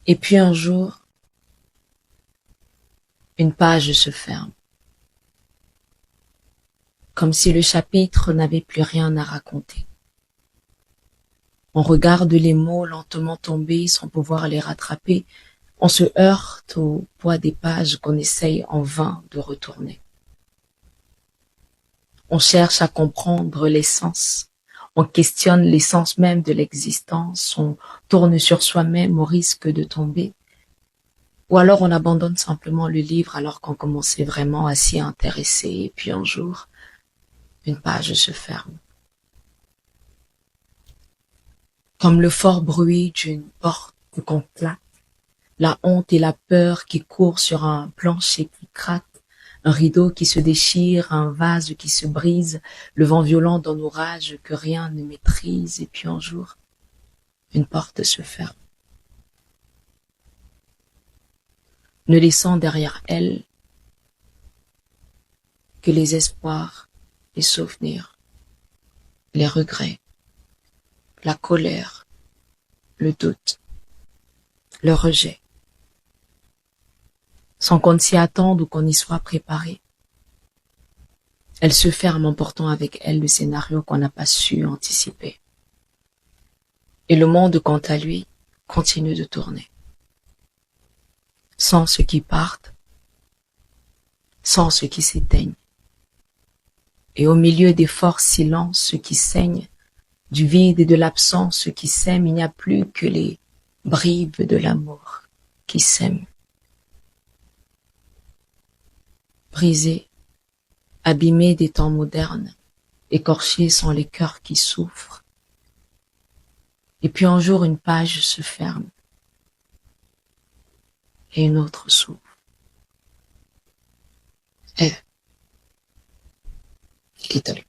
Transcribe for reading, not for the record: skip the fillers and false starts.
Et puis un jour, une page se ferme, comme si le chapitre n'avait plus rien à raconter. On regarde les mots lentement tomber sans pouvoir les rattraper. On se heurte au poids des pages qu'on essaye en vain de retourner. On cherche à comprendre l'essence. On questionne l'essence même de l'existence. On tourne sur soi-même au risque de tomber. Ou alors on abandonne simplement le livre alors qu'on commençait vraiment à s'y intéresser. Et puis un jour, une page se ferme. Comme le fort bruit d'une porte qu'on claque, la honte et la peur qui courent sur un plancher qui craque, un rideau qui se déchire, un vase qui se brise, le vent violent dans nos rages que rien ne maîtrise, et puis un jour, une porte se ferme, ne laissant derrière elle que les espoirs, les souvenirs, les regrets, la colère, le doute, le rejet, sans qu'on ne s'y attende ou qu'on y soit préparé. Elle se ferme en portant avec elle le scénario qu'on n'a pas su anticiper. Et le monde, quant à lui, continue de tourner. Sans ceux qui partent, sans ceux qui s'éteignent. Et au milieu des forts silences, ceux qui saignent, du vide et de l'absence, ceux qui s'aiment, il n'y a plus que les bribes de l'amour qui s'aiment. Brisés, abîmés des temps modernes, écorchés sont les cœurs qui souffrent. Et puis un jour, une page se ferme et une autre s'ouvre. Quittale.